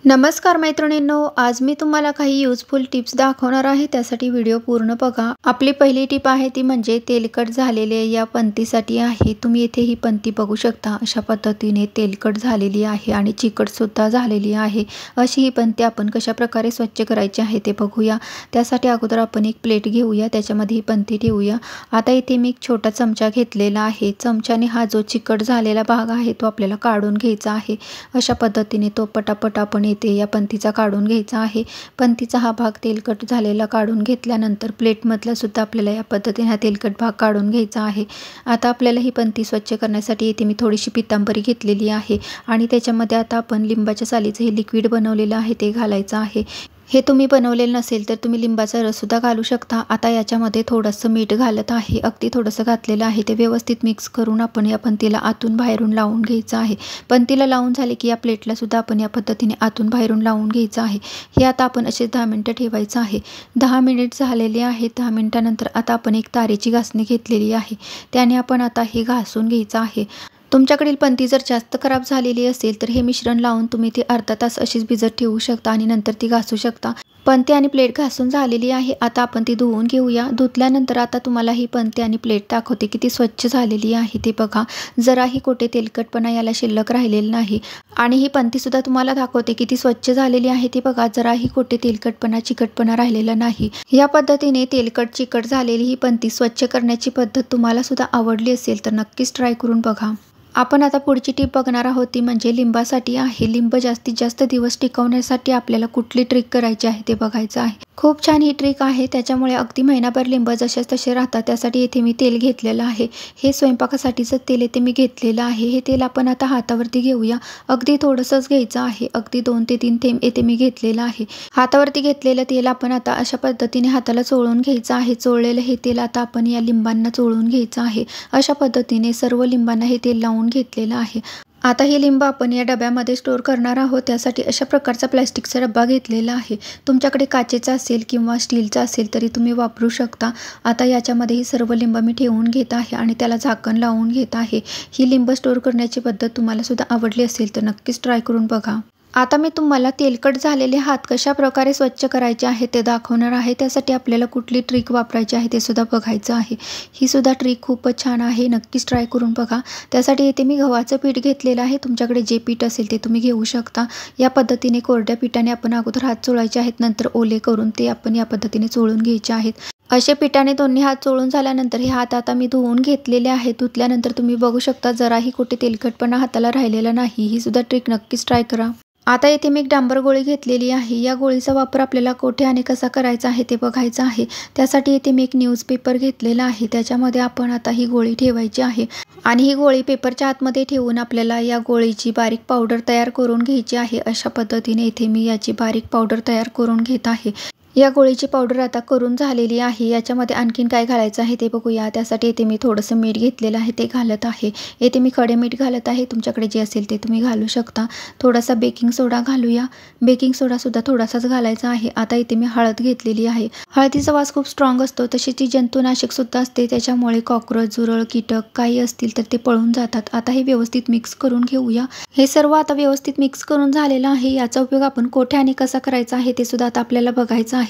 नमस्कार मैत्रिणींनो, आज मी तुम्हाला काही यूजफुल टिप्स दाखवणार आहे। त्यासाठी व्हिडिओ पूर्ण बघा। आपली पहिली टिप आहे ती म्हणजे तेलकट झालेले या पंतीसाठी आहे। तुम्ही इथे ही पंती बघू शकता, अशा पद्धतीने तेलकट झालेली आहे आणि चिकट सुद्धा झालेली आहे। अशी ही पंती आपण कशा प्रकारे स्वच्छ करायची आहे ते बघूया। त्यासाठी अगोदर आपण एक प्लेट घेऊया, त्याच्यामध्ये ही पंती ठेवूया। आता इथे मी एक छोटा चमचा घेतलेला आहे। चमच्याने हा जो चिकट झालेला भाग आहे तो आपल्याला काढून घ्यायचा आहे। अशा पद्धतीने तो पटापट आपण इथे या पंतीचा काढून घ्यायचा आहे। पंतीचा हा भाग तेलकट झालेला काढून घेतल्यानंतर प्लेटमधला सुद्धा आपल्याला या पद्धतीने हा तेलकट भाग काढून घ्यायचा आहे। आता आपल्याला ही पंती स्वच्छ करण्यासाठी इथे मी थोडीशी पितांबरी घेतलेली आहे आणि त्याच्यामध्ये आता आपण लिंबाच्या सालीचे हे लिक्विड बनवलेलं आहे ते घालायचं आहे। हे तुम्ही बनवलेलं नसेल तर तुम्ही लिंबाचा रस सुद्धा घालू शकता। आता याच्यामध्ये थोडंसं मीठ घालत आहे, अगदी थोडंसं घातलेलं आहे। ते व्यवस्थित मिक्स करून आपण या पंतीला आतून बाहेरून लावून घ्यायचं आहे। पंतीला लावून झाले की या प्लेटला सुद्धा आपण या पद्धतीने आतून बाहेरून लावून घ्यायचं आहे। हे आता आपण असे 10 मिनिटं ठेवायचं आहे। 10 मिनिट झालेले आहेत। 10 मिनिटानंतर आता आपण एक तारेची घासणी घेतलेली आहे, त्याने आपण आता हे घासून घ्यायचं आहे। तुमच्याकडील पंती जर जास्त खराब झालेली असेल तर हे मिश्रण लावून तुम्ही ती अर्धा तास अशीच भिजत ठेवू शकता आणि नंतर ती घासू शकता। पंती आणि प्लेट घासून झालेली आहे। आता आपण ती धुवून घेऊया। धुतल्यानंतर आता तुम्हाला ही पंती आणि प्लेट दाखवते किती स्वच्छ झालेली आहे ते बघा। जराही कुठे तेलकटपणा याला शिल्लक राहिलेला नाही आणि ही पंती सुद्धा तुम्हाला दाखवते किती स्वच्छ झालेली आहे ते बघा। जराही कुठे तेलकटपणा चिकटपणा राहिलेला नाही। या पद्धतीने तेलकट चिकट झालेली ही पंती स्वच्छ करण्याची पद्धत तुम्हाला सुद्धा आवडली असेल तर नक्कीच ट्राय करून बघा। आपण आता पुढची टिप बघणार आहोत ती म्हणजे लिंबासाठी आहे। लिंब जास्तीत जास्त दिवस टिकवण्यासाठी आपल्याला कुठली ट्रिक करायची आहे ते बघायचं आहे। खूप छान ही ट्रिक आहे, त्याच्यामुळे अगदी महिनाभर लिंब जसेच तसे राहतात। त्यासाठी इथे मी तेल घेतलेलं आहे। हे स्वयंपाकासाठीचं तेल इथे मी घेतलेलं आहे। हे तेल आपण आता हातावरती घेऊया। अगदी थोडंसंच घ्यायचं आहे, अगदी 2 ते 3 थेंब इथे मी घेतलेलं आहे। हातावरती घेतलेलं तेल आपण आता अशा पद्धतीने हाताला चोळून घ्यायचं आहे। चोळलेलं हे तेल आता आपण या लिंबांना चोळून घ्यायचं आहे। अशा पद्धतीने सर्व लिंबांना हे तेल लावून घेतलेलं आहे। आता हे लिंब आपण या डब्यामध्ये स्टोर करणार आहोत। त्यासाठी अशा प्रकारचा प्लास्टिकचा डब्बा घेतलेला आहे। तुमच्याकडे काचेचा असेल किंवा स्टीलचा असेल तरी तुम्ही वापरू शकता। आता याच्यामध्ये ही सर्व लिंब मी ठेवून घेत आहे आणि त्याला झाकण लावून घेत आहे। ही लिंब स्टोर करण्याची पद्धत तुम्हाला सुद्धा आवडली असेल तर नक्कीच ट्राय करून बघा। आता मी तुम्हाला तेलकट झालेले हात कशा प्रकारे स्वच्छ करायचे आहे ते दाखवणार आहे। त्यासाठी आपल्याला कुठली ट्रिक वापरायची आहे ते सुद्धा बघायचं आहे। ही सुद्धा ट्रिक खूपच छान आहे, नक्कीच ट्राय करून बघा। त्यासाठी इथे मी गव्हाचं पीठ घेतलेलं आहे। तुमच्याकडे जे पीठ असेल ते तुम्ही घेऊ शकता। या पद्धतीने कोरड्या पिठाने आपण अगोदर हात चोळायचे आहेत, नंतर ओले करून ते आपण या पद्धतीने चोळून घ्यायचे आहेत। असे पिठाने दोन्ही हात चोळून झाल्यानंतर हे हात आता मी धुवून घेतलेले आहेत। धुतल्यानंतर तुम्ही बघू शकता जराही कुठे तेलकटपणा हाताला राहिलेला नाही। ही सुद्धा ट्रिक नक्कीच ट्राय करा। आता इथे मी एक डांबर गोळी घेतलेली आहे। या गोळीचा वापर आपल्याला कोठे आणि कसा करायचा आहे ते बघायचं आहे। त्यासाठी इथे मी एक न्यूजपेपर घेतलेला आहे, त्याच्यामध्ये आपण आता ही गोळी ठेवायची आहे आणि ही गोळी पेपरच्या आतमध्ये ठेवून आपल्याला या गोळीची बारीक पावडर तयार करून घ्यायची आहे। अशा पद्धतीने इथे मी याची बारीक पावडर तयार करून घेत आहे। या गोळीची पावडर आता करून झालेली आहे। याच्यामध्ये आणखीन काय घालायचं आहे ते बघूया। त्यासाठी इथे मी थोडंसं मीठ घेतलेलं आहे ते घालत आहे। इथे मी खडे मीठ घालत आहे, तुमच्याकडे जे असेल ते तुम्ही घालू शकता। थोडासा बेकिंग सोडा घालूया। बेकिंग सोडा सुद्धा थोडासाच घालायचा आहे। आता इथे मी हळद घेतलेली आहे। हळदीचा वास खूप स्ट्रॉंग असतो, तशी ती जंतुनाशक सुद्धा असते, त्याच्यामुळे कॉकरोच झुरळ कीटक काही असतील तर ते पळून जातात। आता हे व्यवस्थित मिक्स करून घेऊया। हे सर्व आता व्यवस्थित मिक्स करून झालेलं आहे। याचा उपयोग आपण कोठे आणि कसा करायचा आहे ते सुद्धा आता आपल्याला बघायचं आहे।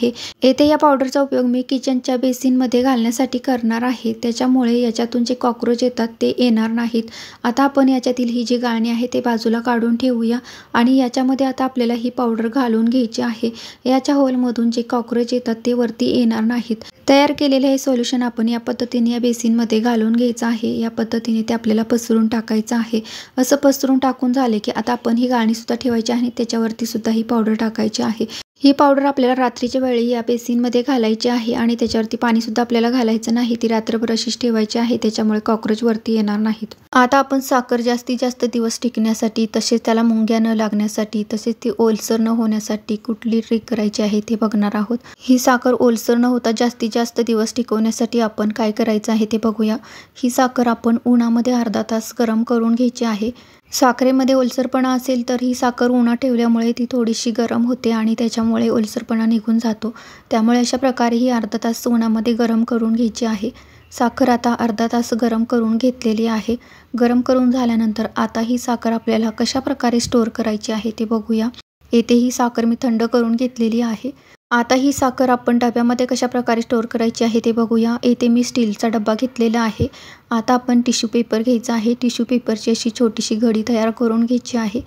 येथे या पावडरचा उपयोग मी किचनच्या बेसिनमध्ये घालण्यासाठी करणार आहे, त्याच्यामुळे याच्यातून जे कॉकरोच येतात ते येणार नाहीत। आता आपण याच्यातील ही जी गाळणी आहे ते बाजूला काढून ठेवूया आणि याच्यामध्ये आता आपल्याला ही पावडर घालून घ्यायची आहे। याच्या होलमधून जे कॉकरोच येतात ते वरती येणार नाहीत। तयार केलेले हे सोल्युशन आपण या पद्धतीने या बेसिनमध्ये घालून घ्यायचं आहे। या पद्धतीने ते आपल्याला पसरून टाकायचं आहे। असं पसरून टाकून झाले की आता आपण ही गाळणी सुद्धा ठेवायची आहे आणि त्याच्यावरती सुद्धा ही पावडर टाकायची आहे। ही पावडर आपल्याला रात्रीच्या वेळी या बेसिनमध्ये घालायची आहे आणि त्याच्यावरती पाणी सुद्धा आपल्याला घालायचं नाही। ती रात्रभर अशीच ठेवायची आहे, त्याच्यामुळे कॉकरोच वरती येणार नाहीत। आता आपण साखर जास्तीत जास्त दिवस टिकण्यासाठी, तसेच त्याला मुंग्या न लागण्यासाठी, तसेच ती ओलसर न होण्यासाठी कुठली ट्रिक करायची आहे ते बघणार आहोत। ही साखर ओलसर न होता जास्तीत जास्त दिवस टिकवण्यासाठी आपण काय करायचं आहे ते बघूया। ही साखर आपण उन्हामध्ये अर्धा तास गरम करून घ्यायची आहे। साखरेमध्ये ओलसरपणा असेल तर ही साखर उन्हात ठेवल्यामुळे ती थोडीशी गरम होते आणि त्याच्यामुळे ओलसरपणा निघून जातो। त्यामुळे अशा प्रकारे ही अर्धा तास उन्हामध्ये गरम करून घ्यायची आहे। साखर आता अर्धा तास गरम करून घेतलेली आहे। गरम करून झाल्यानंतर आता ही साखर आपल्याला कशा प्रकारे स्टोर करायची आहे ते बघूया। येथे ही साखर मी थंड करून घेतलेली आहे। आता ही साखर आपण डब्यामध्ये कशा प्रकारे स्टोअर करायची आहे ते बघूया। येथे मी स्टीलचा डब्बा घेतलेला आहे। आता आपण टिश्यू पेपर घ्यायचा आहे। टिश्यू पेपरची अशी छोटीशी घडी तयार करून घ्यायची आहे।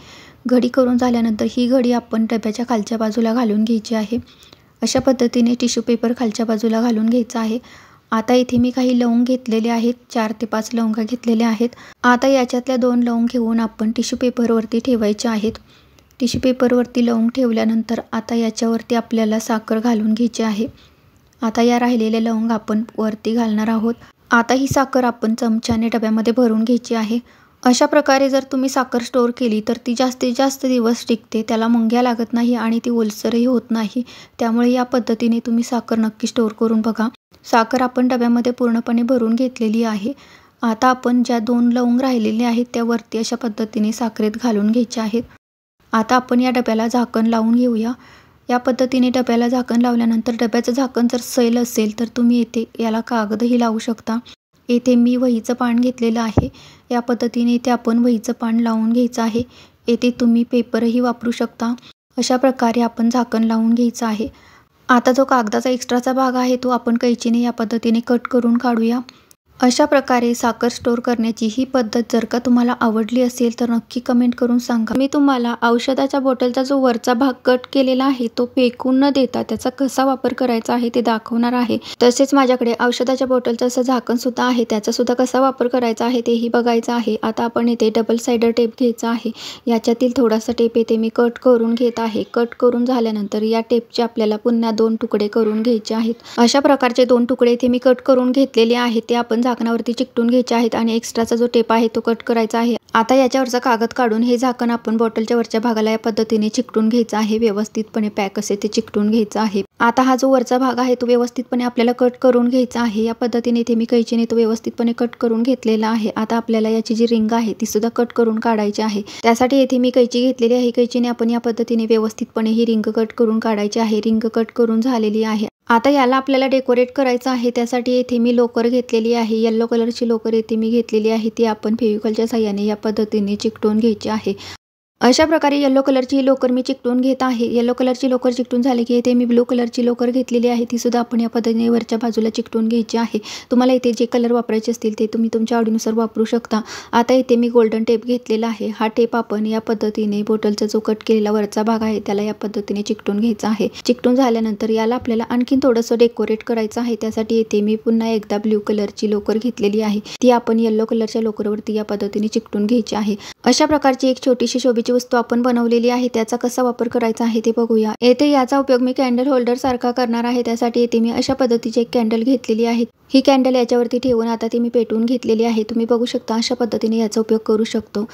घडी करून झाल्यानंतर ही घडी आपण डब्याच्या खालच्या बाजूला घालून घ्यायची आहे। अशा पद्धतीने टिश्यू पेपर खालच्या बाजूला घालून घ्यायचा आहे। आता इथे मी काही लवंग घेतलेले आहेत, 4 ते 5 लवंगा घेतलेल्या आहेत। आता याच्यातल्या 2 लवंग घेऊन आपण टिश्यू पेपरवरती ठेवायचे आहेत। टिश्यू पेपरवरती लवंग ठेवल्यानंतर आता याच्यावरती आपल्याला साखर घालून घ्यायची आहे। आता या राहिलेले लवंग आपण वरती घालणार आहोत। आता ही साखर आपण चमच्याने डब्यामध्ये भरून घ्यायची आहे। अशा प्रकारे जर तुम्ही साखर स्टोअर केली तर ती जास्तीत जास्त दिवस टिकते, त्याला मुंग्या लागत नाही आणि ती ओलसरही होत नाही। त्यामुळे या पद्धतीने तुम्ही साखर नक्की स्टोअर करून बघा। साखर आपण डब्यामध्ये पूर्णपणे भरून घेतलेली आहे। आता आपण ज्या 2 लवंग राहिलेले आहेत त्या वरती अशा पद्धतीने साखरेत घालून घ्यायचे आहेत। आता आपण या डब्याला झाकण लावून घेऊया। या पद्धतीने डब्याला झाकण लावल्यानंतर डब्याचं झाकण जर सैल असेल तर तुम्ही येथे याला कागदही लावू शकता। येथे मी वहीचं पान घेतलेलं आहे। या पद्धतीने इथे आपण वहीचं पान लावून घ्यायचं आहे। येथे तुम्ही पेपरही वापरू शकता। अशा प्रकारे आपण झाकण लावून घ्यायचं आहे। आता जो कागदाचा एक्स्ट्राचा भाग आहे तो आपण कैचीने या पद्धतीने कट करून काढूया। अशा प्रकारे साखर स्टोअर करण्याची ही पद्धत जर का तुम्हाला आवडली असेल तर नक्की कमेंट करून सांगा। मी तुम्हाला औषधाच्या बॉटलचा जो वरचा भाग कट केलेला आहे तो फेकून न देता त्याचा कसा वापर करायचा आहे ते दाखवणार आहे। तसेच माझ्याकडे औषधाच्या बॉटलचं असं झाकण सुद्धा आहे, त्याचा सुद्धा कसा वापर करायचा आहे तेही बघायचं आहे। आता आपण येथे डबल साइडर टेप घ्यायचा आहे। याच्यातील थोडासा टेप येथे मी कट करून घेत आहे। कट करून झाल्यानंतर या टेपचे आपल्याला पुन्हा 2 तुकडे करून घ्यायचे आहेत। अशा प्रकारचे 2 तुकडे इथे मी कट करून घेतलेले आहेत, ते आपण झाकणावरती चिकटून घ्यायचे आहेत आणि एक्स्ट्राचा जो टेप आहे तो कट करायचा आहे। आता याच्यावरचा कागद काढून हे झाकण आपण बॉटलच्या वरच्या भागाला या पद्धतीने चिकटून घ्यायचं आहे। व्यवस्थितपणे पॅक असे ते चिकटून घ्यायचं आहे। आता हा जो वरचा भाग आहे तो व्यवस्थितपणे आपल्याला कट करून घ्यायचा आहे। या पद्धतीने इथे मी कैचीने तो व्यवस्थितपणे कट करून घेतलेला आहे। आता आपल्याला याची जी रिंग आहे ती सुद्धा कट करून काढायची आहे। त्यासाठी येथे मी कैची घेतलेली आहे। कैचीने आपण या पद्धतीने व्यवस्थितपणे ही रिंग कट करून काढायची आहे। रिंग कट करून झालेली आहे। आता याला आपल्याला डेकोरेट करायचं आहे। त्यासाठी येथे मी लोकर घेतलेली आहे। येलो कलरची लोकर येथे मी घेतलेली आहे। ती आपण फेविकॉलच्या साहाय्याने या पद्धतीने चिकटवून घ्यायची आहे। अशा प्रकारे येलो कलरची लोकर मी चिकटवून घेत आहे। येलो कलरची लोकर चिकटून झाली की इथे मी ब्लू कलरची लोकर घेतलेली आहे, ती सुद्धा आपण या पद्धतीने वरच्या बाजूला चिकटवून घ्यायची आहे। तुम्हाला इथे जे कलर वापरायचे असतील ते तुम्ही तुमच्या आवडीनुसार वापरू शकता। आता इथे मी गोल्डन टेप घेतलेला आहे। हा टेप आपण या पद्धतीने बॉटलचा जो कट केलेला वरचा भाग आहे त्याला या पद्धतीने चिकटून घ्यायचा आहे। चिकटून झाल्यानंतर याला आपल्याला आणखीन थोडंसं डेकोरेट करायचं आहे। त्यासाठी इथे मी पुन्हा एकदा ब्लू कलरची लोकर घेतलेली आहे, ती आपण येलो कलरच्या लोकरवरती या पद्धतीने चिकटून घ्यायची आहे। अशा प्रकारची एक छोटीशी शोभेची वस्तू आपण बनवलेली आहे। त्याचा कसा वापर करायचा आहे ते बघूया। येथे याचा उपयोग मी कॅन्डल होल्डर सारखा करणार आहे। त्यासाठी येथे मी अशा पद्धतीची एक कॅन्डल घेतलेली आहे। ही कॅन्डल याच्यावरती ठेवून आता ती मी पेटवून घेतलेली आहे। तुम्ही बघू शकता अशा पद्धतीने याचा उपयोग करू शकतो।